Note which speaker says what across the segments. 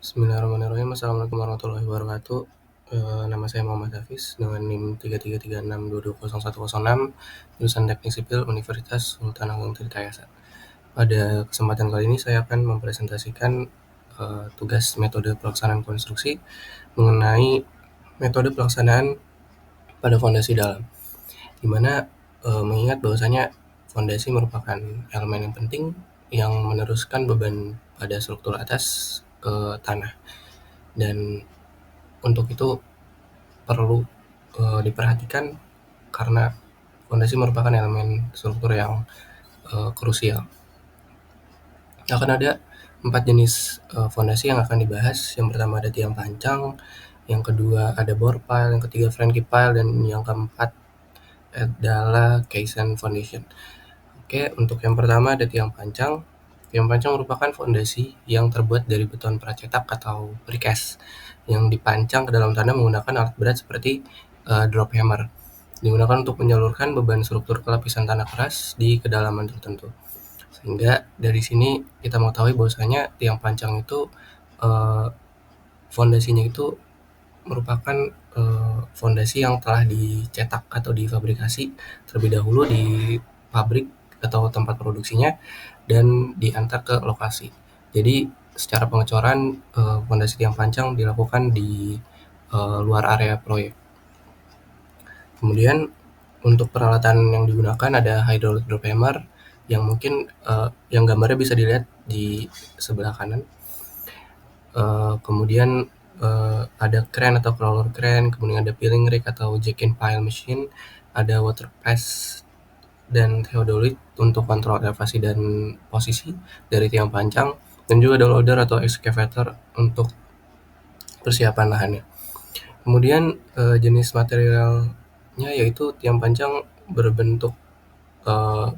Speaker 1: Bismillahirrahmanirrahim. Assalamualaikum warahmatullahi wabarakatuh. Nama saya Muhammad Hafiz dengan NIM 3336220106, jurusan Teknik Sipil Universitas Sultan Agung Tirtayasa. Pada kesempatan kali ini saya akan mempresentasikan tugas metode pelaksanaan konstruksi mengenai metode pelaksanaan pada fondasi dalam, di mana mengingat bahwasanya fondasi merupakan elemen yang penting yang meneruskan beban pada struktur atas ke tanah, dan untuk itu perlu diperhatikan karena fondasi merupakan elemen struktur yang krusial. Akan ada 4 jenis fondasi yang akan dibahas. Yang pertama ada tiang pancang, yang kedua ada bore pile, yang ketiga Frankie pile, dan yang keempat adalah caisson foundation. Oke, untuk yang pertama ada tiang pancang. Tiang pancang merupakan fondasi yang terbuat dari beton pracetak atau precast yang dipancang ke dalam tanah menggunakan alat berat seperti drop hammer. Digunakan untuk menyalurkan beban struktur ke lapisan tanah keras di kedalaman tertentu. Sehingga dari sini kita mengetahui bahwasanya tiang pancang itu fondasinya itu merupakan fondasi yang telah dicetak atau difabrikasi terlebih dahulu di pabrik atau tempat produksinya dan diantar ke lokasi. Jadi secara pengecoran fondasi tiang pancang dilakukan di luar area proyek. Kemudian untuk peralatan yang digunakan ada hydraulic drop hammer yang mungkin yang gambarnya bisa dilihat di sebelah kanan. Kemudian ada crane atau crawler crane, kemudian ada peeling rig atau jack and pile machine, ada water press dan theodolite untuk kontrol elevasi dan posisi dari tiang pancang, dan juga ada loader atau excavator untuk persiapan lahannya. Kemudian jenis materialnya yaitu tiang pancang berbentuk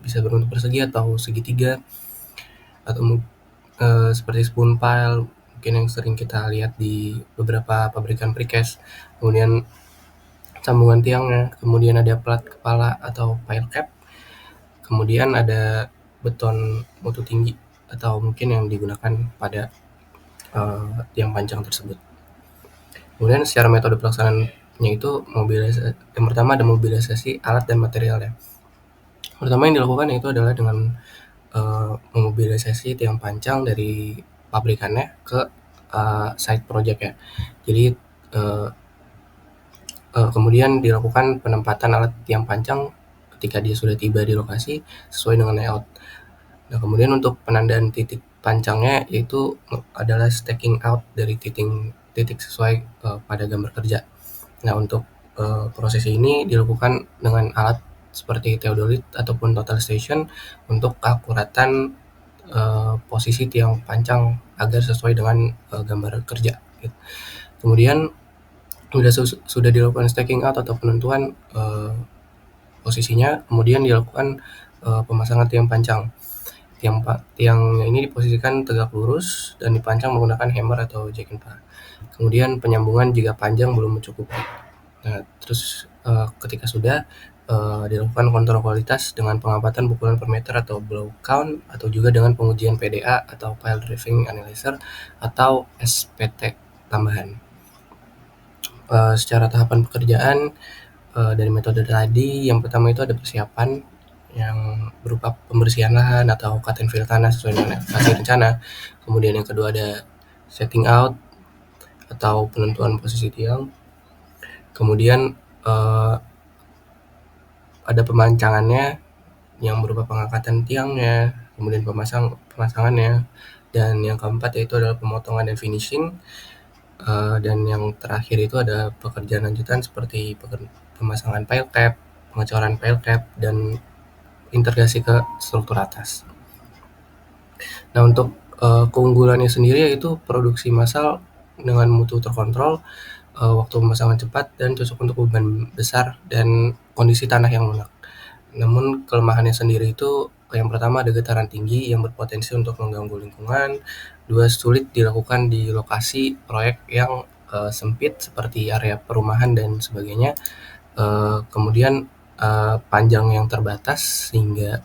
Speaker 1: bisa berbentuk persegi atau segitiga, atau seperti spoon pile mungkin yang sering kita lihat di beberapa pabrikan precast. Kemudian sambungan tiangnya, kemudian ada plat kepala atau pile cap, kemudian ada beton mutu tinggi atau mungkin yang digunakan pada tiang pancang tersebut. Kemudian secara metode pelaksanaannya itu yang pertama ada mobilisasi alat dan materialnya. Pertama yang dilakukan itu adalah dengan memobilisasi tiang pancang dari pabrikannya ke site project ya. Jadi kemudian dilakukan penempatan alat tiang pancang ketika dia sudah tiba di lokasi sesuai dengan layout. Nah, kemudian untuk penandaan titik pancangnya yaitu adalah staking out dari titik sesuai pada gambar kerja. Nah, untuk prosesi ini dilakukan dengan alat seperti theodolite ataupun total station untuk keakuratan posisi tiang pancang agar sesuai dengan gambar kerja. Gitu. Kemudian sudah dilakukan staking out atau penentuan posisinya, kemudian dilakukan pemasangan tiang pancang. Tiang ini diposisikan tegak lurus dan dipancang menggunakan hammer atau jack and pile. Kemudian penyambungan jika panjang belum mencukupi. Nah, terus ketika sudah dilakukan kontrol kualitas dengan pengamatan pukulan per meter atau blow count, atau juga dengan pengujian PDA atau Pile Driving Analyzer atau SPT tambahan. Secara tahapan pekerjaan dari metode tadi, yang pertama itu ada persiapan yang berupa pembersihan lahan atau cut and fill tanah sesuai dengan elevasi rencana. Kemudian yang kedua ada setting out atau penentuan posisi tiang. Kemudian ada pemancangannya yang berupa pengangkatan tiangnya, kemudian pemasangannya, dan yang keempat yaitu adalah pemotongan dan finishing, dan yang terakhir itu ada pekerjaan lanjutan seperti pemasangan pile cap, pengecoran pile cap, dan integrasi ke struktur atas. Nah, untuk keunggulannya sendiri yaitu produksi massal dengan mutu terkontrol, waktu pemasangan cepat, dan cocok untuk beban besar dan kondisi tanah yang lunak. Namun kelemahannya sendiri itu yang pertama ada getaran tinggi yang berpotensi untuk mengganggu lingkungan. Dua, sulit dilakukan di lokasi proyek yang sempit seperti area perumahan dan sebagainya. Kemudian panjang yang terbatas sehingga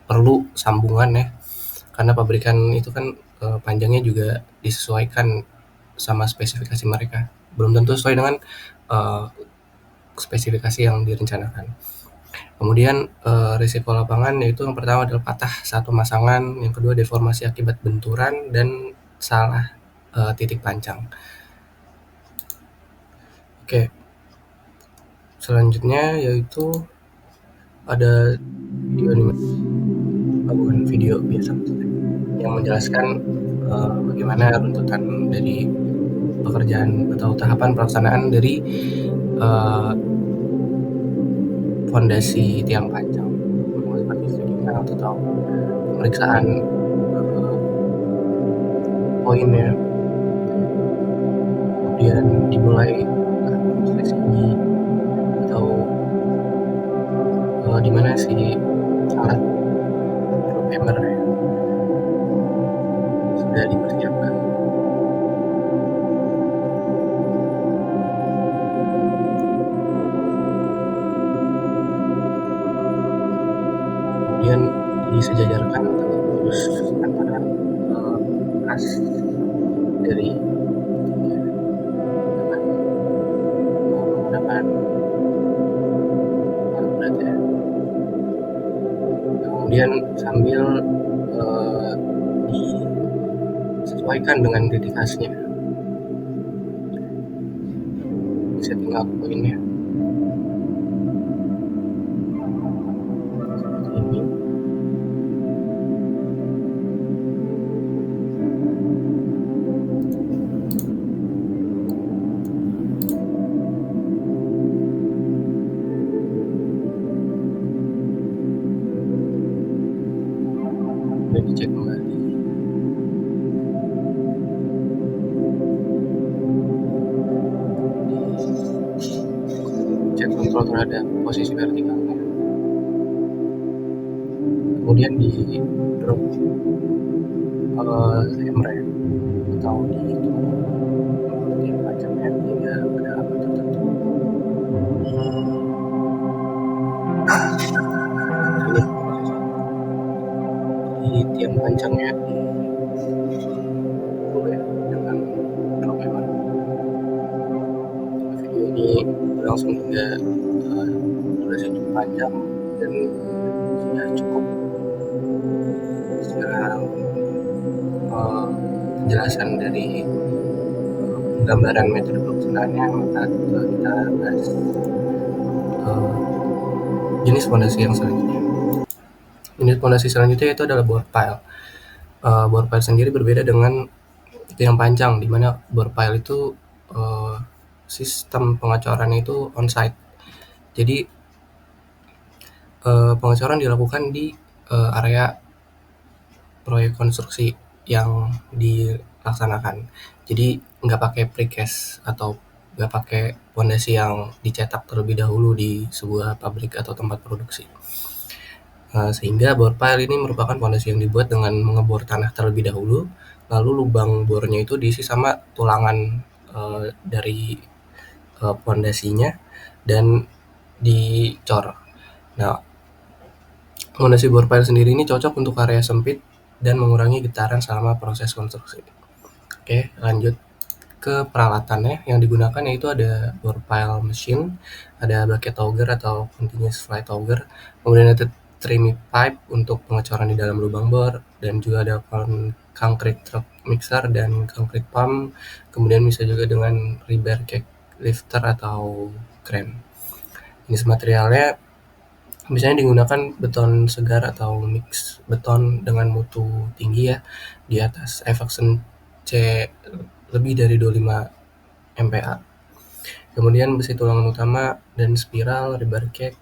Speaker 1: perlu sambungan ya, karena pabrikan itu kan panjangnya juga disesuaikan sama spesifikasi mereka, belum tentu sesuai dengan spesifikasi yang direncanakan. Kemudian risiko lapangan yaitu yang pertama adalah patah saat pemasangan, yang kedua deformasi akibat benturan, dan salah titik pancang. Oke, selanjutnya yaitu ada video biasa yang menjelaskan bagaimana runtutan dari pekerjaan atau tahapan pelaksanaan dari fondasi tiang pancang, seperti stacking out atau pemeriksaan poinnya, kemudian dimulai seleksi atau di mana si alat hammer sudah dipersiapkan. Kemudian disejajarkan terus antara as dari dengan menggunakan alat berat ya. Kemudian sambil disesuaikan dengan titik khasnya, setting out poinnya seperti ini. Dan dicek kembali. Cek kontrol terhadap posisi vertikalnya. Kemudian di drop hammer atau di tiang pancangnya hingga pada apa tertentu. Ini di tiang pancangnya dengan drop hammer. Video ini berlangsung hingga durasi cukup panjang dan sudah cukup secara penjelasan dari gambaran metode pelaksanaannya. Maka kita bahas jenis fondasi yang selanjutnya. Jenis fondasi selanjutnya itu adalah bore pile. Bore pile sendiri berbeda dengan tiang pancang, di mana bore pile itu sistem pengecorannya itu on-site. Jadi pengecoran dilakukan di area proyek konstruksi yang dilaksanakan. Jadi nggak pakai precast atau nggak pakai fondasi yang dicetak terlebih dahulu di sebuah pabrik atau tempat produksi. Sehingga bore pile ini merupakan fondasi yang dibuat dengan mengebor tanah terlebih dahulu, lalu lubang bornya itu diisi sama tulangan dari fondasinya dan dicor. Nah, fondasi bore pile sendiri ini cocok untuk area sempit dan mengurangi getaran selama proses konstruksi. Oke, lanjut ke peralatannya. Yang digunakan yaitu ada bore pile machine, ada bucket auger atau continuous flight auger, kemudian ada trimmy pipe untuk pengecoran di dalam lubang bor, dan juga ada concrete truck mixer dan concrete pump. Kemudian bisa juga dengan rebar cake lifter atau crane. Jenis materialnya biasanya digunakan beton segar atau mix beton dengan mutu tinggi ya, di atas Evaxon C lebih dari 25 MPa. Kemudian besi tulangan utama dan spiral, rebar cake.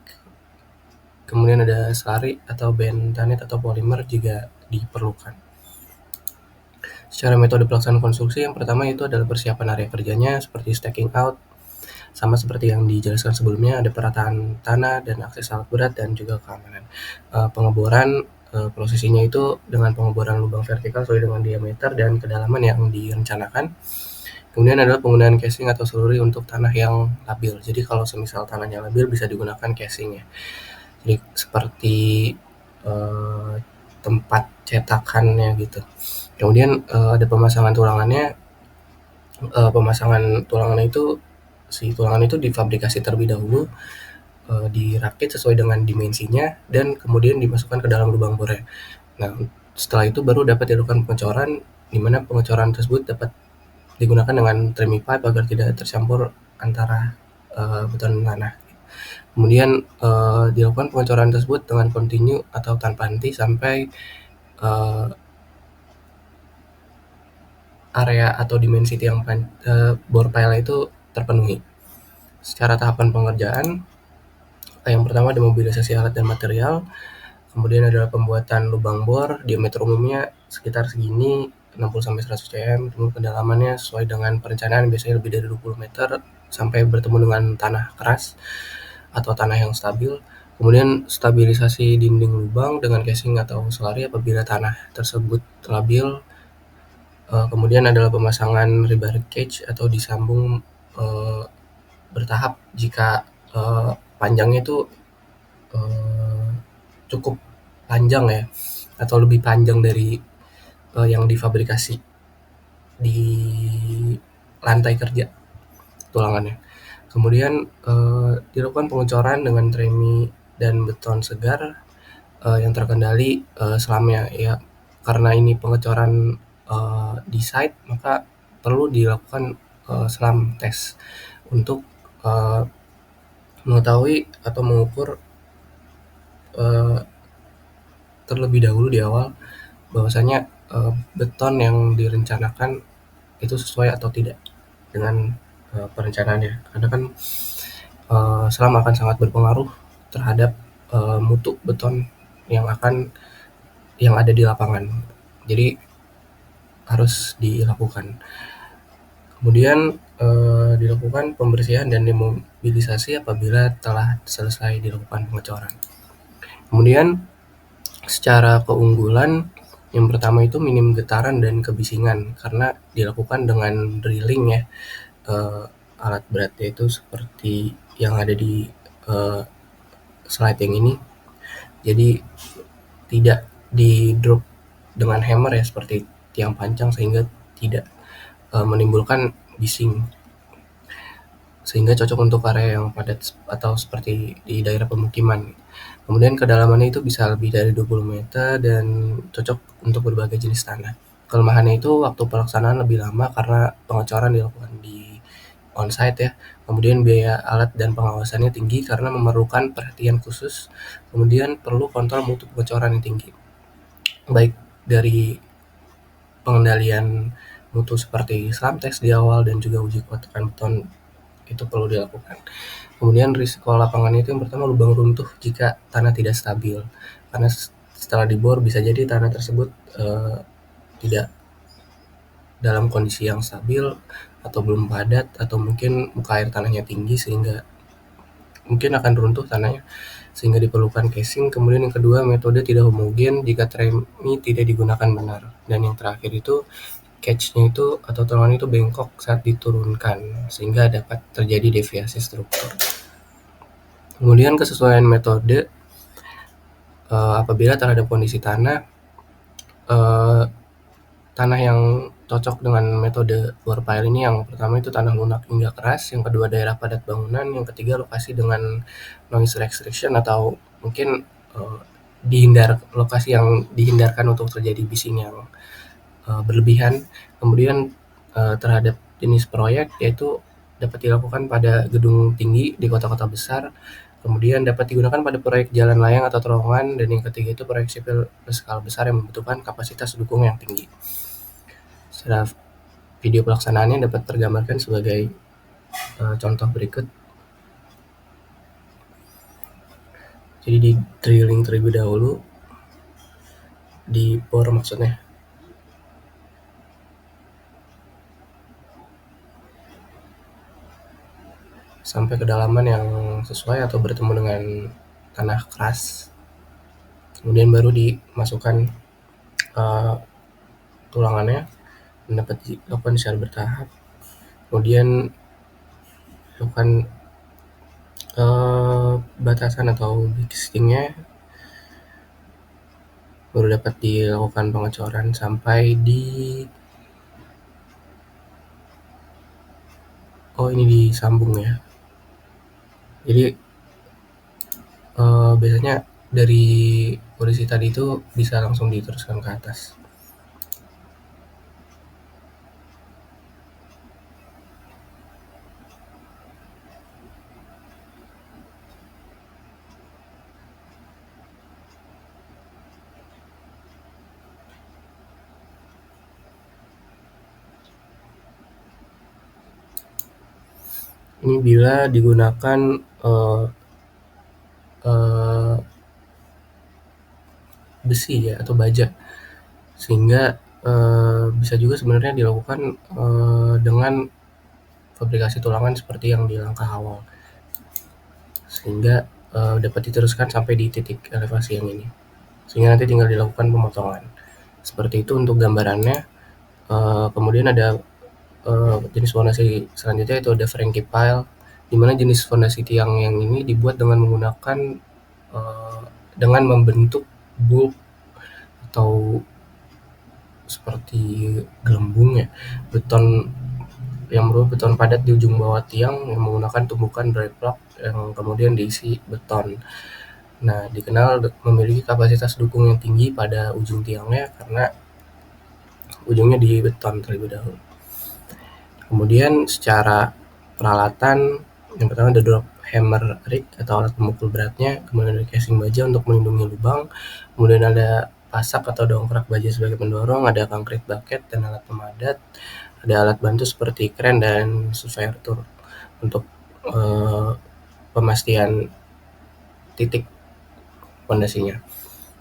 Speaker 1: Kemudian ada slurry atau bentonite atau polimer juga diperlukan. Secara metode pelaksanaan konstruksi, yang pertama itu adalah persiapan area kerjanya seperti stacking out. Sama seperti yang dijelaskan sebelumnya, ada perataan tanah dan akses alat berat dan juga keamanan. Pengeboran prosesinya itu dengan pengeboran lubang vertikal sesuai dengan diameter dan kedalaman yang direncanakan. Kemudian adalah penggunaan casing atau slurry untuk tanah yang labil. Jadi kalau semisal tanahnya labil bisa digunakan casing ya. Jadi seperti tempat cetakannya gitu. Kemudian ada pemasangan tulangannya Pemasangan tulangan itu, si tulangan itu difabrikasi terlebih dahulu, dirakit sesuai dengan dimensinya dan kemudian dimasukkan ke dalam lubang bornya. Nah, setelah itu baru dapat dilakukan pengecoran, di mana pengecoran tersebut dapat digunakan dengan trimming pipe agar tidak tercampur antara beton dan tanah. Kemudian dilakukan pengecoran tersebut dengan kontinu atau tanpa henti sampai area atau dimensi tiang bor pile itu terpenuhi. Secara tahapan pengerjaan, yang pertama demobilisasi alat dan material, kemudian adalah pembuatan lubang bor, diameter umumnya sekitar segini, 60-100 cm, kemudian kedalamannya sesuai dengan perencanaan biasanya lebih dari 20 meter sampai bertemu dengan tanah keras atau tanah yang stabil. Kemudian stabilisasi dinding lubang dengan casing atau slurry apabila tanah tersebut labil. Kemudian adalah pemasangan rebar cage atau disambung bertahap jika panjangnya itu cukup panjang ya, atau lebih panjang dari yang difabrikasi di lantai kerja tulangannya. Kemudian dilakukan pengecoran dengan tremi dan beton segar yang terkendali selamnya ya. Karena ini pengecoran di site, maka perlu dilakukan selam tes untuk mengetahui atau mengukur terlebih dahulu di awal bahwasanya beton yang direncanakan itu sesuai atau tidak dengan perencanaannya. Karena kan selam akan sangat berpengaruh terhadap mutu beton yang ada di lapangan. Jadi harus dilakukan. Kemudian dilakukan pembersihan dan demobilisasi apabila telah selesai dilakukan pengecoran. Kemudian secara keunggulan, yang pertama itu minim getaran dan kebisingan karena dilakukan dengan drilling ya. Alat beratnya itu seperti yang ada di slide yang ini. Jadi tidak di drop dengan hammer ya seperti tiang pancang sehingga tidak menimbulkan bising, sehingga cocok untuk area yang padat atau seperti di daerah pemukiman. Kemudian kedalamannya itu bisa lebih dari 20 meter dan cocok untuk berbagai jenis tanah. Kelemahannya itu waktu pelaksanaan lebih lama karena pengecoran dilakukan di onsite ya. Kemudian biaya alat dan pengawasannya tinggi karena memerlukan perhatian khusus. Kemudian perlu kontrol mutu pengecoran yang tinggi, baik dari pengendalian mutu seperti slam test di awal dan juga uji kekuatan beton itu perlu dilakukan. Kemudian risiko lapangan itu yang pertama lubang runtuh jika tanah tidak stabil, karena setelah dibor bisa jadi tanah tersebut tidak dalam kondisi yang stabil atau belum padat, atau mungkin muka air tanahnya tinggi sehingga mungkin akan runtuh tanahnya, sehingga diperlukan casing. Kemudian yang kedua, metode tidak homogen jika tremi tidak digunakan benar. Dan yang terakhir itu catch-nya itu atau tulangan itu bengkok saat diturunkan sehingga dapat terjadi deviasi struktur. Kemudian kesesuaian metode apabila terhadap kondisi tanah, tanah yang cocok dengan metode bore pile ini yang pertama itu tanah lunak hingga keras, yang kedua daerah padat bangunan, yang ketiga lokasi dengan noise restriction atau mungkin lokasi yang dihindarkan untuk terjadi bising yang berlebihan. Kemudian terhadap jenis proyek yaitu dapat dilakukan pada gedung tinggi di kota-kota besar, kemudian dapat digunakan pada proyek jalan layang atau terowongan, dan yang ketiga itu proyek sipil berskala besar yang membutuhkan kapasitas dukung yang tinggi. Secara video pelaksanaannya dapat tergambarkan sebagai contoh berikut. Jadi di drilling terlebih dahulu, di bor maksudnya, sampai kedalaman yang sesuai atau bertemu dengan tanah keras. Kemudian baru dimasukkan tulangannya dan dapat dilakukan secara bertahap. Kemudian dilakukan batasan atau fixingnya, baru dapat dilakukan pengecoran sampai di Oh, ini disambung ya. Jadi biasanya dari posisi tadi itu bisa langsung diteruskan ke atas. Ini bila digunakan besi ya atau baja, sehingga bisa juga sebenarnya dilakukan dengan fabrikasi tulangan seperti yang di langkah awal, sehingga dapat diteruskan sampai di titik elevasi yang ini, sehingga nanti tinggal dilakukan pemotongan. Seperti itu untuk gambarannya. Kemudian ada jenis fondasi selanjutnya, itu ada Frankie Pile, di mana jenis fondasi tiang yang ini dibuat dengan menggunakan dengan membentuk bulk atau seperti gelembung ya, beton yang merupakan beton padat di ujung bawah tiang yang menggunakan tumbukan dry block yang kemudian diisi beton. Nah, dikenal memiliki kapasitas dukung yang tinggi pada ujung tiangnya karena ujungnya di beton terlebih dahulu. Kemudian secara peralatan, yang pertama ada drop hammer rig atau alat pemukul beratnya, kemudian ada casing baja untuk melindungi lubang, kemudian ada pasak atau dongkrak baja sebagai pendorong, ada concrete bucket dan alat pemadat, ada alat bantu seperti kren dan surveyor tool untuk pemastian titik pondasinya.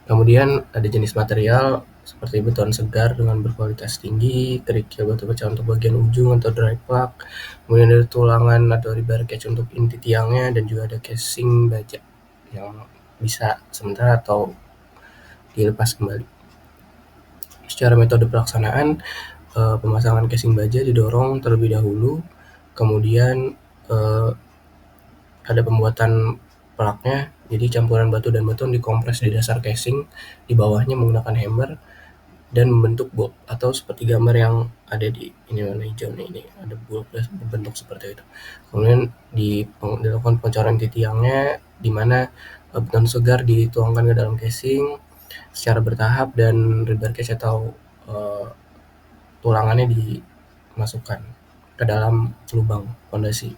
Speaker 1: Kemudian ada jenis material seperti beton segar dengan berkualitas tinggi, kerikil batu pecah untuk bagian ujung atau dry plug, kemudian ada tulangan atau rebar cage untuk inti tiangnya, dan juga ada casing baja yang bisa sementara atau dilepas kembali. Secara metode pelaksanaan, pemasangan casing baja didorong terlebih dahulu, kemudian ada pembuatan plaknya, jadi campuran batu dan beton dikompres di dasar casing, di bawahnya menggunakan hammer dan membentuk bolt atau seperti gambar yang ada di ini warna hijau nih, ini ada bolt berbentuk seperti itu. Kemudian dilakukan pencoran di tiangnya, di mana beton segar dituangkan ke dalam casing secara bertahap dan rebar cage atau tulangannya dimasukkan ke dalam lubang fondasi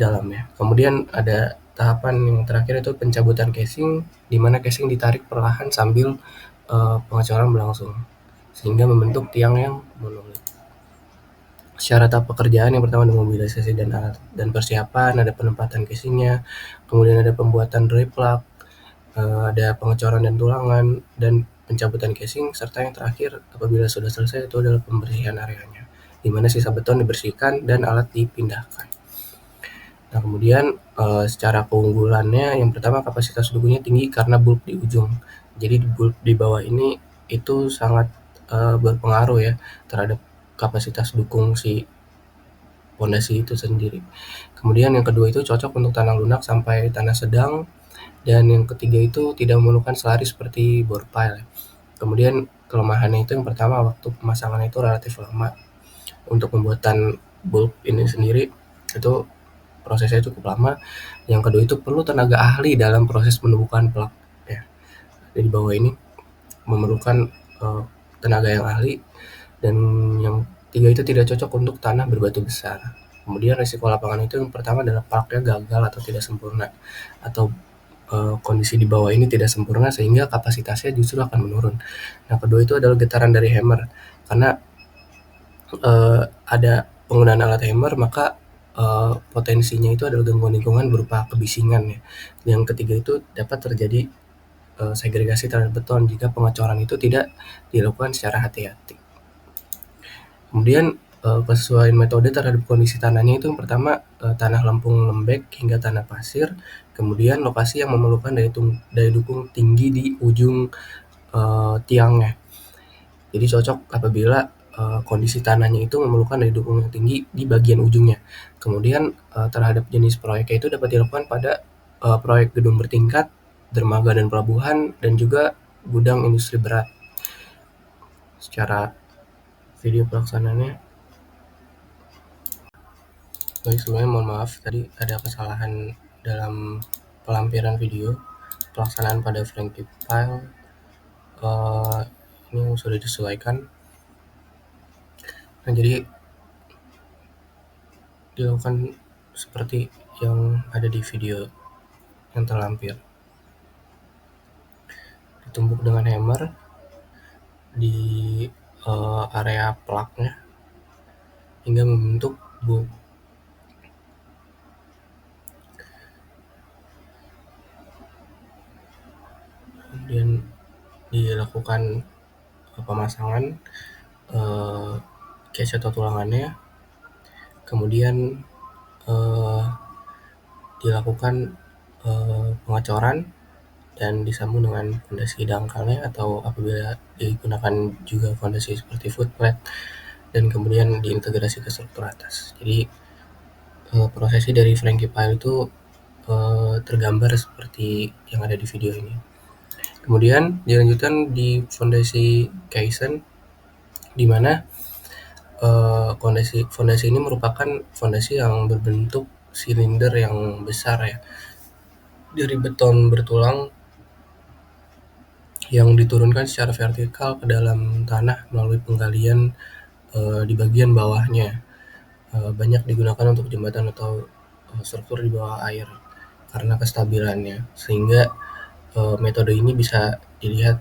Speaker 1: dalamnya. Kemudian ada tahapan yang terakhir, itu pencabutan casing, di mana casing ditarik perlahan sambil pengecoran berlangsung sehingga membentuk tiang yang monolit. Secara tahap pekerjaan, yang pertama ada mobilisasi dan alat dan persiapan, ada penempatan casingnya, kemudian ada pembuatan dry plug, ada pengecoran dan tulangan, dan pencabutan casing, serta yang terakhir apabila sudah selesai itu adalah pembersihan areanya, di mana sisa beton dibersihkan dan alat dipindahkan. Nah, kemudian secara keunggulannya, yang pertama kapasitas dukungnya tinggi karena bulk di ujung. Jadi bulk di bawah ini itu sangat berpengaruh ya terhadap kapasitas dukung si pondasi itu sendiri. Kemudian yang kedua itu cocok untuk tanah lunak sampai tanah sedang, dan yang ketiga itu tidak memerlukan selari seperti bore pile. Kemudian kelemahannya itu, yang pertama waktu pemasangan itu relatif lama. Untuk pembuatan bulk ini sendiri itu prosesnya cukup lama. Yang kedua itu perlu tenaga ahli dalam proses penumbukan plak ya. Di bawah ini memerlukan tenaga yang ahli. Dan yang tiga itu tidak cocok untuk tanah berbatu besar. Kemudian risiko lapangan itu, yang pertama adalah plaknya gagal atau tidak sempurna, atau kondisi di bawah ini tidak sempurna sehingga kapasitasnya justru akan menurun. Nah, kedua itu adalah getaran dari hammer, karena ada penggunaan alat hammer, maka potensinya itu adalah gangguan lingkungan berupa kebisingan ya. Yang ketiga itu dapat terjadi segregasi terhadap beton jika pengecoran itu tidak dilakukan secara hati-hati. Kemudian kesesuaian metode terhadap kondisi tanahnya itu, yang pertama tanah lempung lembek hingga tanah pasir, kemudian lokasi yang memerlukan daya dukung tinggi di ujung tiangnya. Jadi cocok apabila kondisi tanahnya itu memerlukan daya dukung yang tinggi di bagian ujungnya. Kemudian terhadap jenis proyeknya itu dapat dilakukan pada proyek gedung bertingkat, dermaga dan pelabuhan, dan juga gudang industri berat. Secara video pelaksanaannya, Baik, sebelumnya mohon maaf tadi ada kesalahan dalam pelampiran video pelaksanaan pada Frankie File. Ini sudah disesuaikan. Nah, jadi dilakukan seperti yang ada di video yang terlampir. Ditumbuk dengan hammer di area plugnya hingga membentuk bolt. Kemudian dilakukan pemasangan case atau tulangannya, kemudian dilakukan pengecoran dan disambung dengan fondasi dangkalnya, atau apabila digunakan juga fondasi seperti footplate, dan kemudian diintegrasi ke struktur atas. Jadi prosesi dari Frankie Pile itu tergambar seperti yang ada di video ini. Kemudian dilanjutkan di fondasi Kaizen, di mana fondasi ini merupakan fondasi yang berbentuk silinder yang besar ya, dari beton bertulang yang diturunkan secara vertikal ke dalam tanah melalui penggalian di bagian bawahnya. Banyak digunakan untuk jembatan atau struktur di bawah air karena kestabilannya, sehingga metode ini bisa dilihat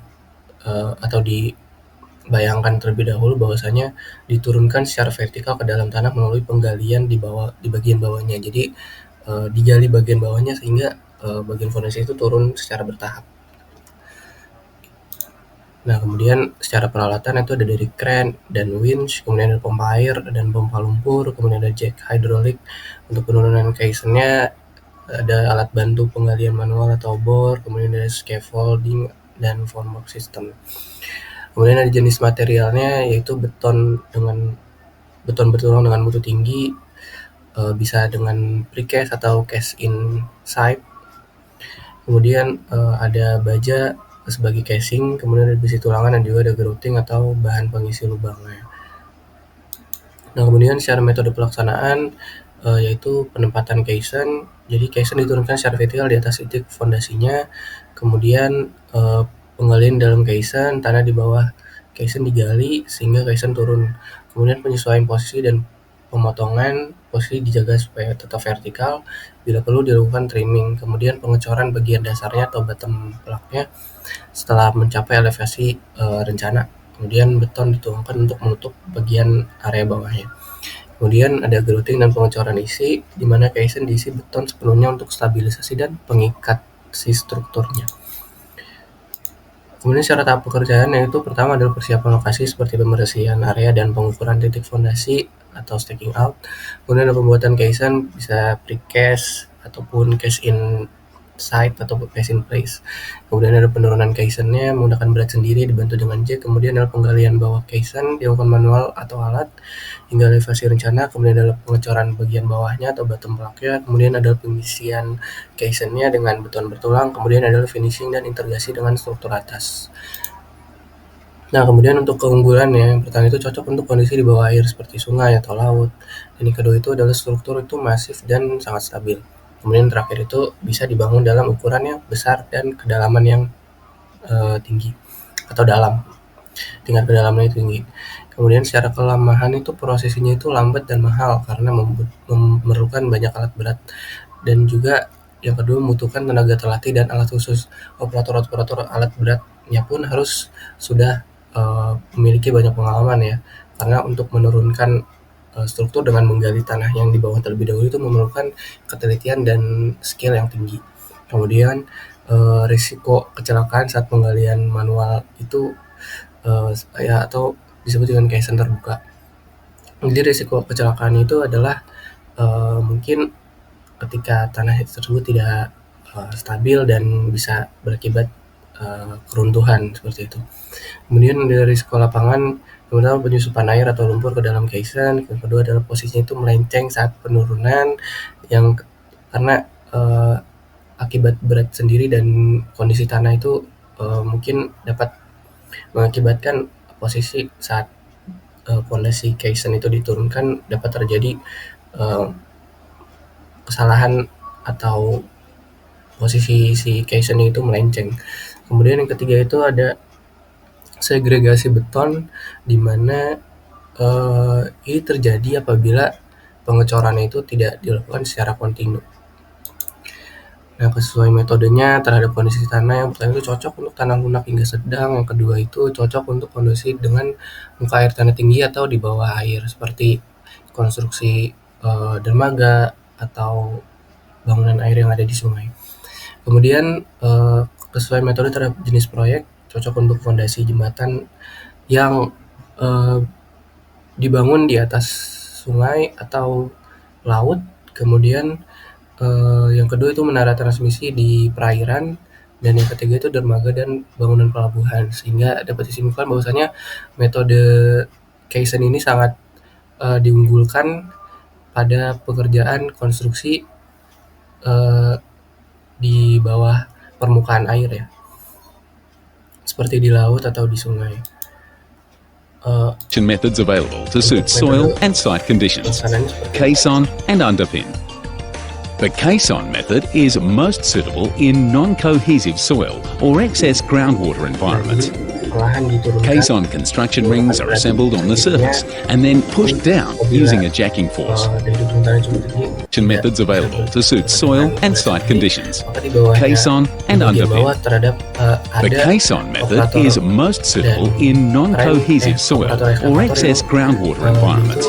Speaker 1: atau dibayangkan terlebih dahulu bahwasanya diturunkan secara vertikal ke dalam tanah melalui penggalian di bagian bawahnya. Jadi digali bagian bawahnya sehingga bagian fondasi itu turun secara bertahap. Nah, kemudian secara peralatan itu ada dari crane dan winch, kemudian ada pompa air dan pompa lumpur, kemudian ada jack hidrolik. Untuk penurunan Kaizennya ada alat bantu penggalian manual atau bor, kemudian ada scaffolding dan formwork system. Kemudian ada jenis materialnya, yaitu beton bertulang dengan mutu tinggi, bisa dengan precast atau cast inside. Kemudian ada baja sebagai casing, kemudian ada besi tulangan, dan juga ada grouting atau bahan pengisi lubangnya. Nah, kemudian secara metode pelaksanaan yaitu penempatan Kaizen. Jadi Kaizen diturunkan secara vertikal di atas titik fondasinya, kemudian penggalian dalam Kaizen, tanah di bawah Kaizen digali sehingga Kaizen turun. Kemudian penyesuaian posisi dan pemotongan posisi dijaga supaya tetap vertikal. Bila perlu dilakukan trimming. Kemudian pengecoran bagian dasarnya atau bottom plugnya setelah mencapai elevasi rencana. Kemudian beton dituangkan untuk menutup bagian area bawahnya. Kemudian ada grouting dan pengecoran isi, di mana Kaizen diisi beton sepenuhnya untuk stabilisasi dan pengikat si strukturnya. Kemudian secara tahap pekerjaan, yaitu pertama adalah persiapan lokasi seperti pembersihan area dan pengukuran titik fondasi atau staking out. Kemudian ada pembuatan Kaizen, bisa precast ataupun cast in site atau cast in place. Kemudian ada penurunan Kaizennya menggunakan berat sendiri dibantu dengan jack. Kemudian ada penggalian bawah Kaizen dilakukan manual atau alat hingga elevasi rencana. Kemudian ada pengecoran bagian bawahnya atau bottom blocknya. Kemudian ada pengisian Kaizennya dengan beton bertulang. Kemudian ada finishing dan integrasi dengan struktur atas. Nah, kemudian untuk keunggulannya, yang pertama itu cocok untuk kondisi di bawah air seperti sungai atau laut. Dan yang kedua itu adalah struktur itu masif dan sangat stabil. Kemudian terakhir itu bisa dibangun dalam ukuran yang besar dan kedalaman yang tinggi atau dalam. Tingkat kedalamannya tinggi. Kemudian secara kelemahan itu prosesinya itu lambat dan mahal karena memerlukan banyak alat berat, dan juga yang kedua membutuhkan tenaga terlatih dan alat khusus. Operator alat beratnya pun harus sudah memiliki banyak pengalaman ya, karena untuk menurunkan struktur dengan menggali tanah yang di bawah terlebih dahulu itu memerlukan ketelitian dan skill yang tinggi. Kemudian risiko kecelakaan saat penggalian manual itu ya, atau disebut dengan Kaizen terbuka. Jadi risiko kecelakaan itu adalah mungkin ketika tanah tersebut tidak stabil dan bisa berakibat keruntuhan seperti itu. Kemudian dari risiko lapangan, yang pertama penyusupan air atau lumpur ke dalam Kaizen. Yang kedua adalah posisinya itu melenceng saat penurunan, yang karena akibat berat sendiri dan kondisi tanah itu mungkin dapat mengakibatkan posisi saat fondasi Kaizen itu diturunkan dapat terjadi kesalahan atau posisi si casing itu melenceng. Kemudian yang ketiga itu ada segregasi beton, di mana ini terjadi apabila pengecoran itu tidak dilakukan secara kontinu. Nah, sesuai metodenya terhadap kondisi tanah, yang pertama itu cocok untuk tanah lunak hingga sedang, yang kedua itu cocok untuk kondisi dengan muka air tanah tinggi atau di bawah air, seperti konstruksi dermaga atau bangunan air yang ada di sungai. Kemudian sesuai metode terhadap jenis proyek, cocok untuk fondasi jembatan yang dibangun di atas sungai atau laut. Kemudian yang kedua itu menara transmisi di perairan, dan yang ketiga itu dermaga dan bangunan pelabuhan. Sehingga dapat disimpulkan bahwasanya metode Kaizen ini sangat diunggulkan pada pekerjaan konstruksi di bawah permukaan air ya, seperti di laut atau di sungai.
Speaker 2: Methods available to suit soil and site conditions, caisson and underpin. The caisson method is most suitable in non-cohesive soil or excess groundwater environments. Caisson construction rings are assembled on the surface and then pushed down using a jacking force. Methods available to suit soil and site conditions, caisson and underpin. The caisson method is most suitable in non-cohesive soil or excess groundwater environments.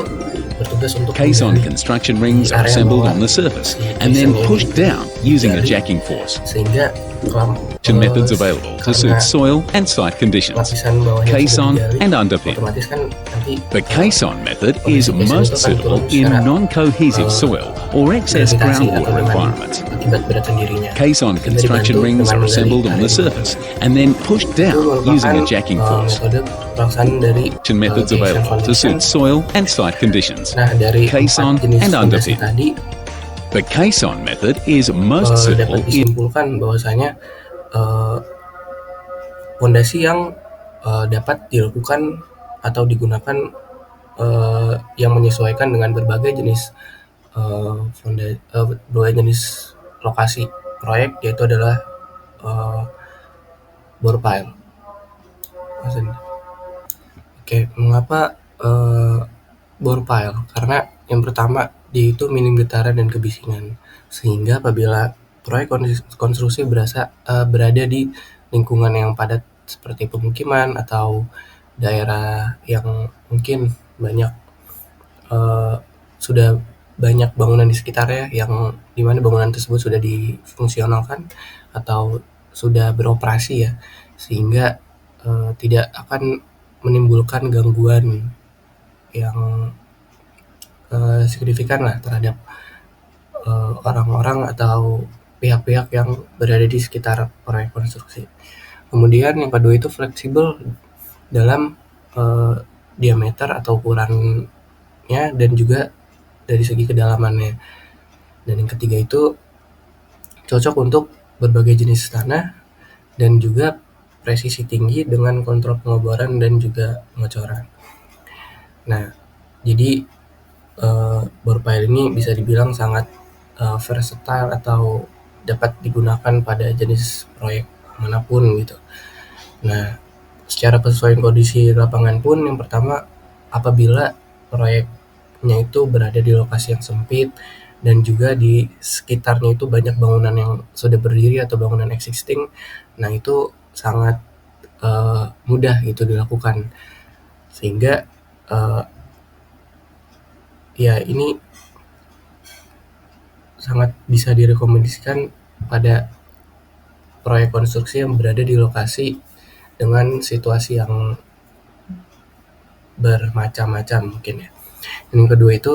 Speaker 2: Caisson construction rings are assembled on the surface and then pushed down using a jacking force. Methods available to suit soil and site conditions, caisson and underpin. The caisson method is most suitable in non-cohesive soil or excess groundwater environments. Caisson construction rings are assembled on the surface and then pushed down using a jacking force. Methods available to suit soil and site conditions, caisson and underpin. The caisson method is most suitable in
Speaker 1: disimpulkan bahwasanya fondasi yang dapat dilakukan atau digunakan yang menyesuaikan dengan berbagai jenis berbagai jenis lokasi proyek, yaitu adalah bore pile. Oke, mengapa bore pile? Karena yang pertama, dia itu minim getaran dan kebisingan, sehingga apabila proyek konstruksi berada di lingkungan yang padat seperti pemukiman atau daerah yang mungkin banyak sudah banyak bangunan di sekitarnya, yang dimana bangunan tersebut sudah difungsionalkan atau sudah beroperasi ya, sehingga tidak akan menimbulkan gangguan yang signifikan lah terhadap orang-orang atau pihak-pihak yang berada di sekitar proyek konstruksi. Kemudian yang kedua itu fleksibel dalam diameter atau ukurannya dan juga dari segi kedalamannya. Dan yang ketiga itu cocok untuk berbagai jenis tanah dan juga presisi tinggi dengan kontrol pengeboran dan juga pengecoran. Nah, jadi bore pile ini bisa dibilang sangat versatile atau dapat digunakan pada jenis proyek manapun gitu. Nah, secara kesesuaian kondisi lapangan pun, yang pertama, apabila proyeknya itu berada di lokasi yang sempit dan juga di sekitarnya itu banyak bangunan yang sudah berdiri atau bangunan existing, nah itu sangat mudah itu dilakukan, sehingga ya ini sangat bisa direkomendasikan pada proyek konstruksi yang berada di lokasi dengan situasi yang bermacam-macam mungkin ya. Yang kedua itu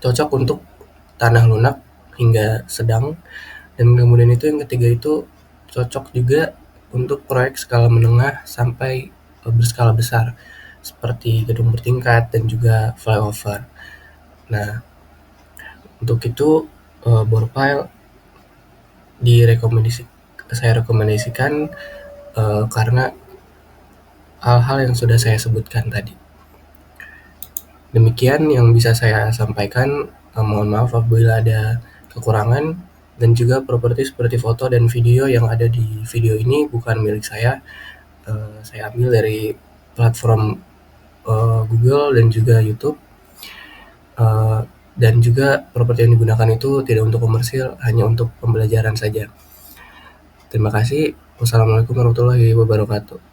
Speaker 1: cocok untuk tanah lunak hingga sedang, dan kemudian itu yang ketiga itu cocok juga untuk proyek skala menengah sampai berskala besar seperti gedung bertingkat dan juga flyover. Nah, untuk itu bore pile saya rekomendasikan karena hal-hal yang sudah saya sebutkan tadi. Demikian yang bisa saya sampaikan. Mohon maaf apabila ada kekurangan, dan juga properti seperti foto dan video yang ada di video ini bukan milik saya. Saya ambil dari platform Google dan juga YouTube. Dan juga properti yang digunakan itu tidak untuk komersil, hanya untuk pembelajaran saja. Terima kasih. Wassalamualaikum warahmatullahi wabarakatuh.